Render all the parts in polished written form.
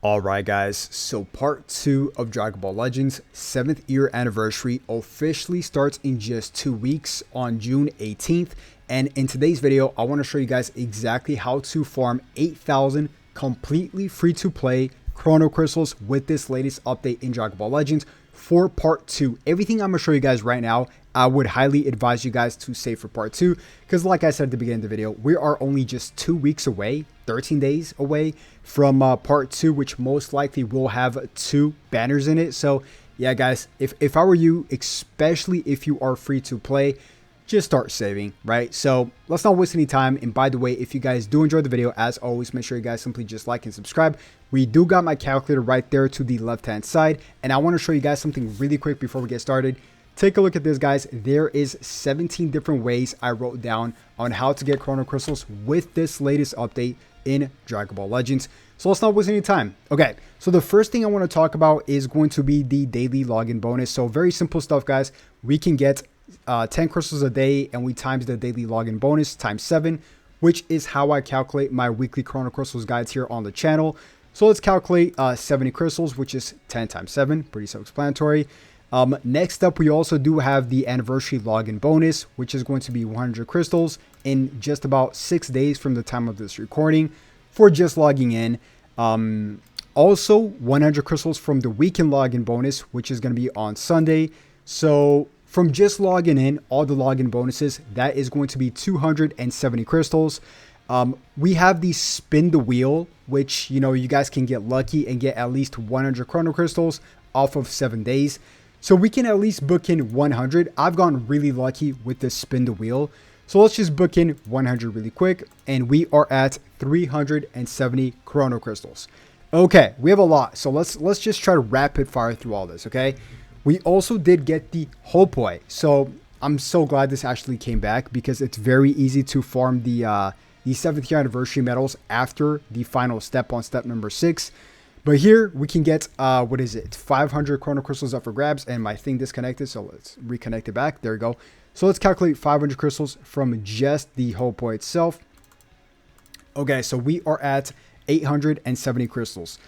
Alright guys, so part 2 of Dragon Ball Legends 7th year anniversary officially starts in just 2 weeks on June 18th, and in today's video I want to show you guys exactly how to farm 8,000 completely free to play Chrono Crystals with this latest update in Dragon Ball Legends for part 2. Everything I'm going to show you guys right now, I would highly advise you guys to save for part 2, because like I said at the beginning of the video, we are only just 2 weeks away, 13 days away from part 2, which most likely will have 2 banners in it. So yeah guys, if I were you, especially if you are free to play, just start saving, right? So let's not waste any time. And by the way, if you guys do enjoy the video, as always, make sure you guys simply just like and subscribe. We do got my calculator right there to the left hand side, and I want to show you guys something really quick before we get started. Take a look at this, guys. There is 17 different ways I wrote down on how to get Chrono Crystals with this latest update in Dragon Ball Legends. So let's not waste any time. Okay, so the first thing I want to talk about is going to be the daily login bonus. So very simple stuff, guys. We can get 10 crystals a day, and we times the daily login bonus times 7, which is how I calculate my weekly Chrono Crystals guides here on the channel. So let's calculate 70 crystals, which is 10 times 7, pretty self-explanatory. Next up, we also do have the anniversary login bonus, which is going to be 100 crystals in just about 6 days from the time of this recording for just logging in. Also 100 crystals from the weekend login bonus, which is going to be on Sunday. So from just logging in, all the login bonuses, that is going to be 270 crystals. We have the spin the wheel, which, you know, you guys can get lucky and get at least 100 Chrono Crystals off of 7 days. So we can at least book in 100. I've gotten really lucky with this spin the wheel. So let's just book in 100 really quick. And we are at 370 Chrono Crystals. Okay, we have a lot. So let's just try to rapid fire through all this, okay? We also did get the Hopoi. So I'm so glad this actually came back, because it's very easy to farm the 7th year anniversary medals after the final step on step number 6. But here we can get, what is it? 500 Chrono Crystals up for grabs, and my thing disconnected. So let's reconnect it back. There we go. So let's calculate 500 crystals from just the Hopoi itself. Okay, so we are at 870 crystals.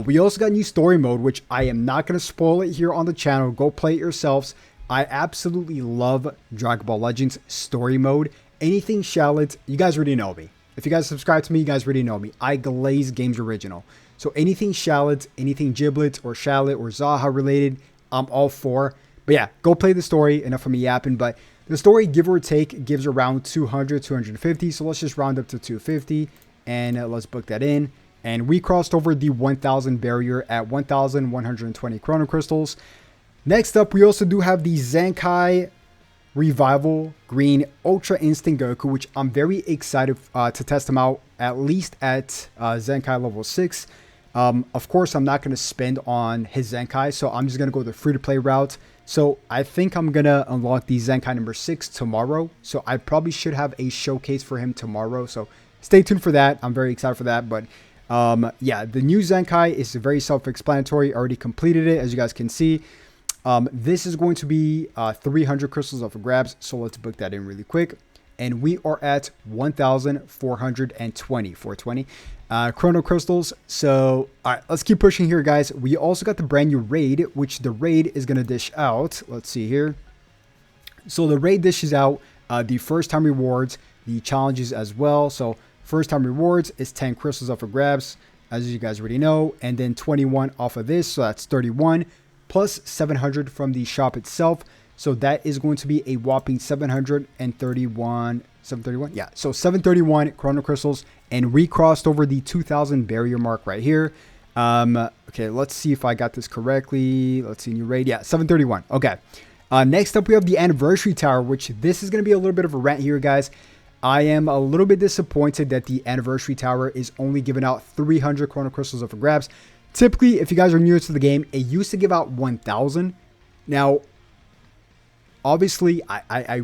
We also got new story mode, which I am not going to spoil it here on the channel. Go play it yourselves. I absolutely love Dragon Ball Legends story mode. Anything Shallot, you guys already know me. If you guys subscribe to me, you guys already know me. I glaze games original. So anything Shallot, anything Giblets or Shallot or Zaha related, I'm all for. But yeah, go play the story. Enough of me yapping. But the story, give or take, gives around 200, 250. So let's just round up to 250. And let's book that in. And we crossed over the 1,000 barrier at 1,120 Chrono Crystals. Next up, we also do have the Zenkai Revival Green Ultra Instinct Goku, which I'm very excited to test him out, at least at Zenkai level 6. Of course, I'm not going to spend on his Zenkai, so I'm just going to go the free-to-play route. So I think I'm going to unlock the Zenkai number 6 tomorrow. So I probably should have a showcase for him tomorrow. So stay tuned for that. I'm very excited for that. But yeah, the new Zenkai is very self-explanatory. I already completed it, as you guys can see. This is going to be 300 crystals up for grabs. So let's book that in really quick. And we are at 1,420, 420 Chrono Crystals. So, all right, let's keep pushing here, guys. We also got the brand new raid, which the raid is going to dish out. Let's see here. So the raid dishes out the first time rewards, the challenges as well. So first time rewards is 10 crystals up for grabs, as you guys already know. And then 21 off of this. So that's 31 plus 700 from the shop itself. So that is going to be a whopping 731, yeah. So 731 Chrono Crystals, and we crossed over the 2,000 barrier mark right here. Okay, let's see if I got this correctly. Let's see, new raid. Yeah, 731. Okay. Next up, we have the Anniversary Tower, which this is going to be a little bit of a rant here, guys. I am a little bit disappointed that the Anniversary Tower is only giving out 300 Chrono Crystals up for grabs. Typically, if you guys are new to the game, it used to give out 1,000. Now, obviously, I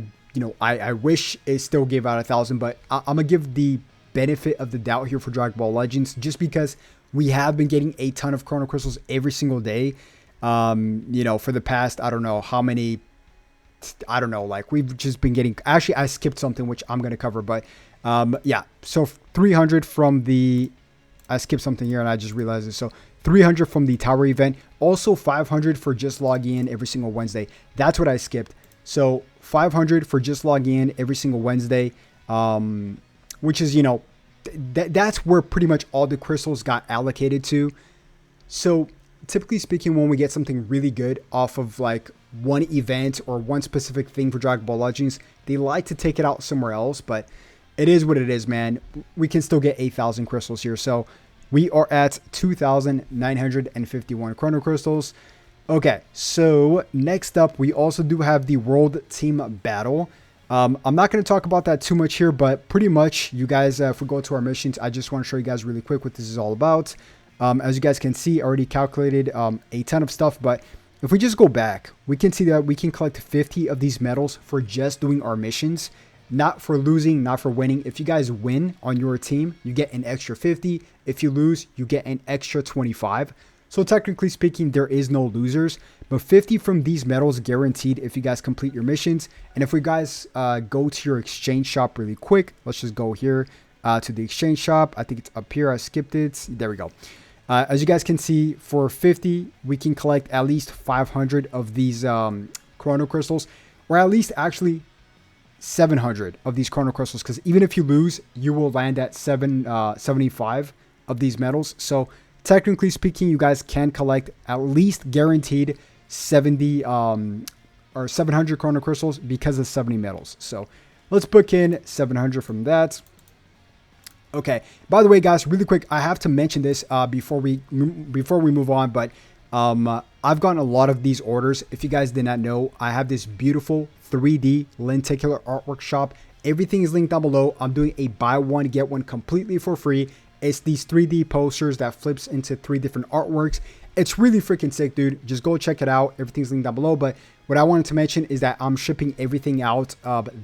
wish it still gave out 1,000, but I'm gonna give the benefit of the doubt here for Dragon Ball Legends, just because we have been getting a ton of Chrono Crystals every single day. You know, for the past, I don't know how many. I don't know, like we've just been getting. Actually, I skipped something which I'm gonna cover, but yeah. So 300 from the I skipped something here and I just realized it. So 300 from the tower event. Also 500 for just logging in every single Wednesday. That's what I skipped. So 500 for just logging in every single Wednesday, which is, you know, that's where pretty much all the crystals got allocated to. So typically speaking, when we get something really good off of like one event or one specific thing for Dragon Ball Legends, they like to take it out somewhere else, but it is what it is, man. We can still get 8,000 crystals here. So we are at 2,951 chrono crystals. Okay, so next up, we also do have the World Team Battle. I'm not going to talk about that too much here, but pretty much, you guys, if we go to our missions, I just want to show you guys really quick what this is all about. As you guys can see, I already calculated a ton of stuff, but if we just go back, we can see that we can collect 50 of these medals for just doing our missions. Not for losing, not for winning. If you guys win on your team, you get an extra 50. If you lose, you get an extra 25. So technically speaking, there is no losers, but 50 from these medals guaranteed if you guys complete your missions. And if we guys go to your exchange shop really quick, let's just go here to the exchange shop. I think it's up here. I skipped it. There we go. As you guys can see, for 50, we can collect at least 500 of these chrono crystals, or at least actually 700 of these chrono crystals, because even if you lose, you will land at 75 of these medals. So technically speaking, you guys can collect at least guaranteed 70 or 700 chrono crystals because of 70 medals. So let's book in 700 from that. Okay, by the way, guys, really quick, I have to mention this before we move on, but I've gotten a lot of these orders. If you guys did not know, I have this beautiful 3D lenticular artwork shop. Everything is linked down below. I'm doing a buy one get one completely for free. It's these 3D posters that flips into 3 different artworks. It's really freaking sick, dude. Just go check it out. Everything's linked down below. But what I wanted to mention is that I'm shipping everything out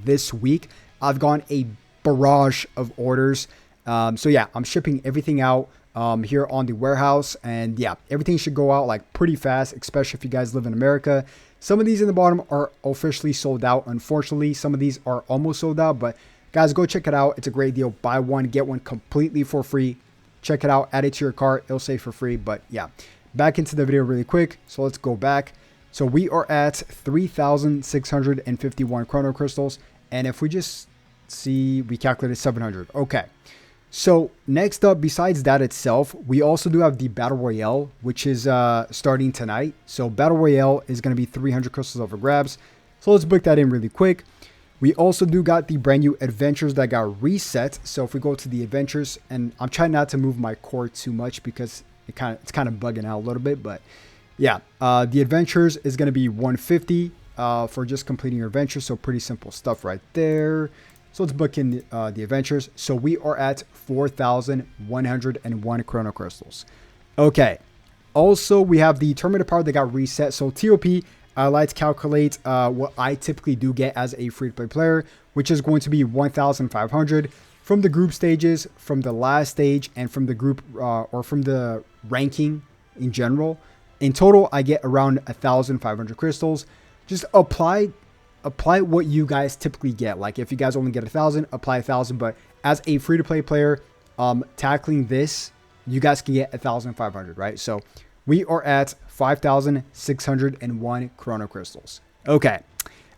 this week. I've gotten a barrage of orders. So yeah, I'm shipping everything out here on the warehouse, and yeah, everything should go out like pretty fast, especially if you guys live in America. Some of these in the bottom are officially sold out. Unfortunately, some of these are almost sold out, but guys, go check it out. It's a great deal. Buy one, get one completely for free. Check it out, add it to your cart. It'll say for free, but yeah, back into the video really quick. So let's go back. So we are at 3,651 chrono crystals. And if we just see, we calculated 700. Okay. So next up, besides that itself, we also do have the Battle Royale, which is starting tonight. So Battle Royale is going to be 300 crystals up for grabs. So let's book that in really quick. We also do got the brand new adventures that got reset. So if we go to the adventures, and I'm trying not to move my cord too much because it's kind of bugging out a little bit, but yeah, the adventures is going to be 150 for just completing your adventure. So pretty simple stuff right there. So let's book in the adventures. So we are at 4,101 chrono crystals. Okay. Also, we have the tournament power that got reset. So TOP, I like to calculate what I typically do get as a free-to-play player, which is going to be 1,500 from the group stages, from the last stage, and from the group or from the ranking in general. In total, I get around 1,500 crystals. Just apply what you guys typically get. Like if you guys only get 1,000, apply 1,000. But as a free-to-play player, tackling this, you guys can get 1,500, right? So we are at 5,601 chrono crystals. Okay.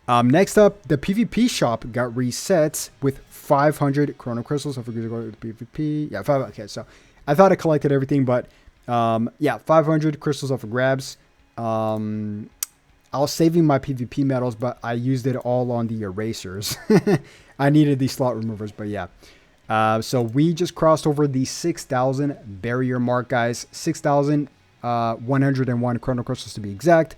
Next up, the PvP shop got reset with 500 chrono crystals. So if we're going to go to the PvP, yeah, 5. Okay, so I thought I collected everything, but yeah, 500 crystals up for grabs. I was saving my PvP medals, but I used it all on the erasers. I needed these slot removers, but yeah. So we just crossed over the 6,000 barrier mark, guys. 6,101 chrono crystals to be exact.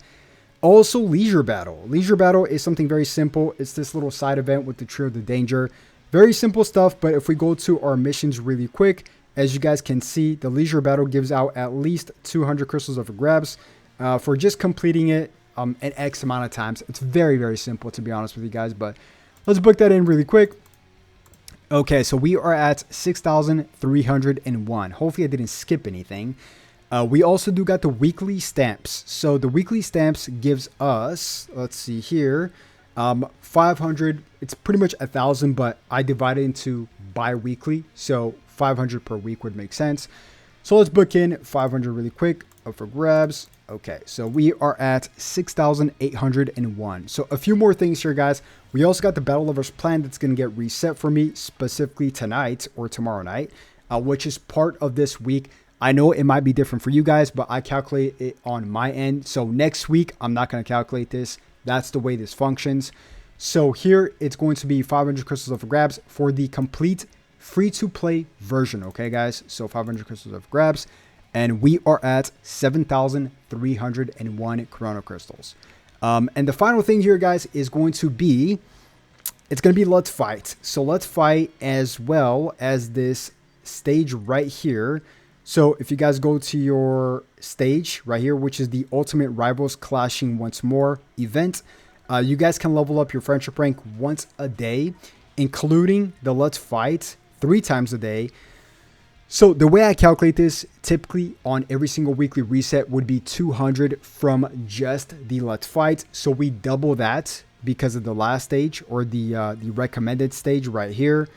Also, Leisure Battle. Leisure Battle is something very simple. It's this little side event with the Trio of the Danger. Very simple stuff, but if we go to our missions really quick, as you guys can see, the Leisure Battle gives out at least 200 crystals up for grabs for just completing it an X amount of times. It's very, very simple, to be honest with you guys, but let's book that in really quick. Okay, so we are at 6,301. Hopefully I didn't skip anything. We also do got the weekly stamps. So the weekly stamps gives us, let's see here, 500. It's pretty much 1,000, but I divide it into bi-weekly. So 500 per week would make sense. So let's book in 500 really quick, up for grabs. Okay, so we are at 6,801. So a few more things here, guys. We also got the Battle Lovers plan that's going to get reset for me specifically tonight or tomorrow night, which is part of this week. I know it might be different for you guys, but I calculate it on my end. So next week, I'm not going to calculate this. That's the way this functions. So here, it's going to be 500 crystals up for grabs for the complete free-to-play version. Okay, guys? So 500 crystals up for grabs. And we are at 7,301 Chrono crystals. And the final thing here, guys, is going to be, it's going to be Let's Fight. So Let's Fight as well as this stage right here. So if you guys go to your stage right here, which is the Ultimate Rivals Clashing Once More event, you guys can level up your friendship rank once a day, including the Let's Fight 3 times a day. So the way I calculate this, typically on every single weekly reset would be 200 from just the Let's Fight. So we double that because of the last stage, or the recommended stage right here.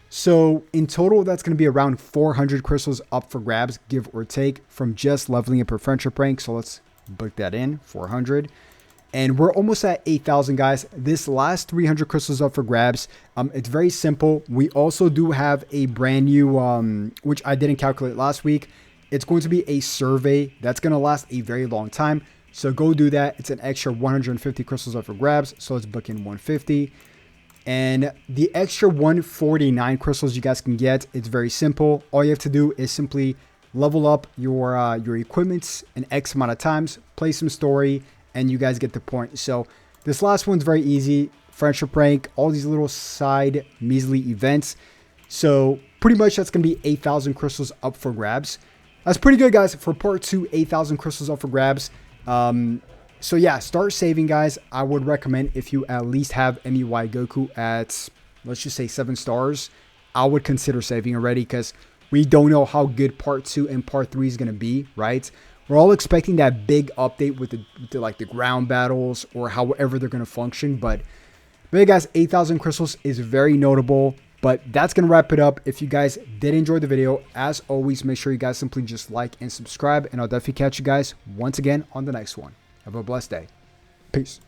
So in total, that's going to be around 400 crystals up for grabs, give or take, from just leveling up your friendship rank. So let's book that in, 400. And we're almost at 8,000, guys. This last 300 crystals up for grabs. It's very simple. We also do have a brand new, which I didn't calculate last week. It's going to be a survey that's going to last a very long time. So go do that. It's an extra 150 crystals up for grabs. So let's book in 150. And the extra 149 crystals you guys can get, it's very simple. All you have to do is simply level up your equipment an X amount of times, play some story, and you guys get the point. So this last one's very easy. Friendship rank, all these little side measly events. So pretty much that's going to be 8,000 crystals up for grabs. That's pretty good, guys, for part 2, 8,000 crystals up for grabs. So yeah, start saving, guys. I would recommend, if you at least have MEY Goku at, let's just say 7 stars, I would consider saving already, because we don't know how good part 2 and part 3 is going to be, right? We're all expecting that big update with the like the ground battles or however they're going to function. But yeah, guys, 8,000 crystals is very notable. But that's going to wrap it up. If you guys did enjoy the video, as always, make sure you guys simply just like and subscribe. And I'll definitely catch you guys once again on the next one. Have a blessed day. Peace.